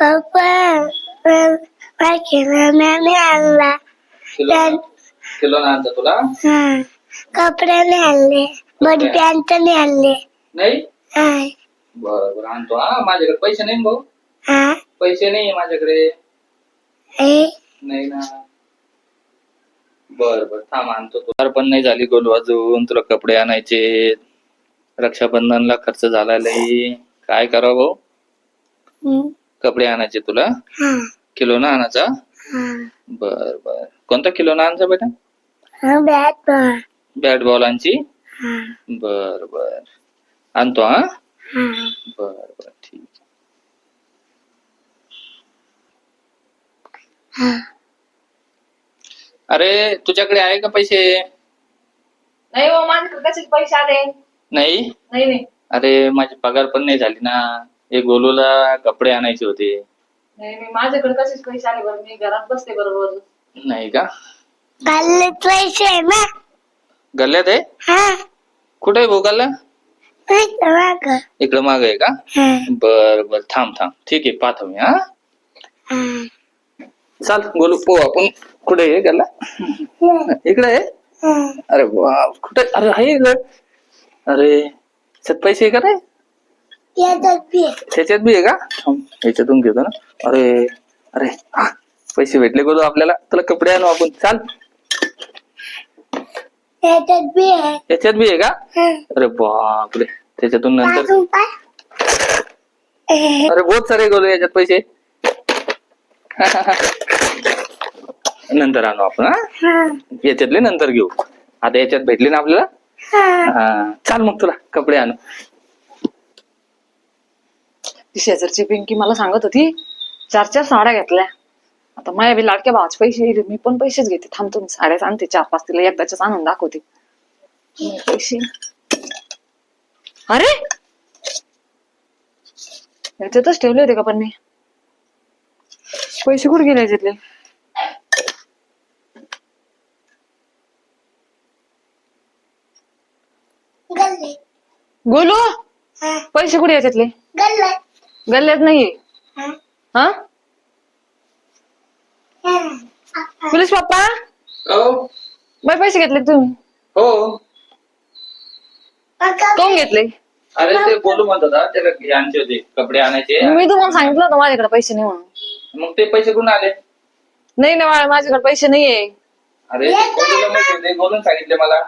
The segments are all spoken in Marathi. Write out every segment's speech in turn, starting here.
पप्पा किराण्याने आणला. किलो ना आणता तुला कपड्याने आणले, बडी पॅन्टने आणले. नाही बरोबर आणतो. हा माझ्याकडे पैसे नाही भाऊ. पैसे नाही माझ्याकडे. नाही ना. बर थांब आणतो. तुला पण नाही झाली गोलू अजून. तुला कपडे आणायचे. रक्षाबंधनला खर्च झाला लई. काय करावं भाऊ. कपडे आणायचे तुला. किलो ना आणायचा. बर कोणता किलो ना आणायचा बेटा. बॅट बॉल आणची. बर आणतो. हा बर ठीक. अरे तुझ्याकडे आहे का पैसे. नाही हो माझ्याकडे कसे पैसे आले. नाही. अरे माझी पगार पण नाही झाली ना. एक गोलूला कपडे आणायचे होते. नाही माझ्याकडे कसेच पैसे आले. बरं मी घरात बसते बरोबर. नाही का. गल्ल्यात पैसे आहे ना. गल्ल्यात आहे. कुठे आहे भाऊ गल्ला. इकडं माग आहे का. बर थांब ठीक आहे पाहतो मी. हा चाल गोलू पाहू आपण कुठे आहे गल्ला. इकडे आहे. अरे वा कुठे. अरे आहे इकडं. अरे त्याच्यात पैसे आहे का रे. त्याच्यात बी आहे का. याच्यातून घेतो ना. अरे पैसे भेटले गोलू आपल्याला. तुला कपडे आणू आपण. चाल त्याच्यात बी आहे का. अरे बापरे त्याच्यातून नंतर. अरे बहुत सारे गोलू याच्यात पैसे. नंतर आणू आपण. याच्यातले नंतर घेऊ. आता याच्यात भेटले ना आपल्याला. चाल मग तुला कपडे आणू. ती शेजारची पिंकी मला सांगत होती 4 साड्या घेतल्या. आता माझ्या बी लाडक्या भावाचे पैसे येईल. मी पण पैसेच घेते. थांबतो मी साड्याच आणते 4-5 तिला एकदाच्याच आणून दाखवते पैसे. अरे याच्यातच ठेवले होते का पण मी. पैसे कुठे गेले याच्यातले. गोलू पैसे कुठे याच्यातले. गल्ल्यात नाहीये. हा पोलीस पप्पा बाय पैसे घेतले तुम्ही. हो कोण घेतले. अरे ते बोलू म्हणत होता त्याला आणचे होते कपडे आणायचे. मी तुम्हाला सांगितलं होतं माझ्याकडे पैसे नाही म्हणून. मग ते पैसे कुठून आले. नाही ना माझ्याकडे पैसे नाहीये. अरे गोलूला माहिती होते. बोलून सांगितले मला.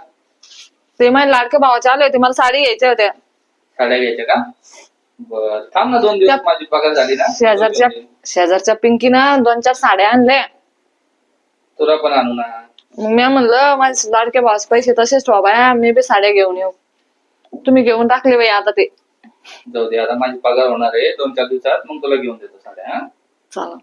ते माझ्या लाडक्या भावाचे आले होते. मला साडी घ्यायच्या होत्या. साड्या घ्यायच्या का. बर थांब ना 2 दिवस. माझी पगार झाली ना. शेजारच्या पिंकीनं 2-4 साड्या आणल्या. तुला पण आणू ना. मग मी म्हणलं माझ्या लाडक्या भावाचे पैसे तसेच ठेवा बाया. मी बी साड्या घेऊन येऊ. तुम्ही घेऊन टाकले बाई आता ते. जाऊ दे आता माझी पगार होणार आहे 2-4 दिवसात. मग तुला घेऊन देतो साड्या. चला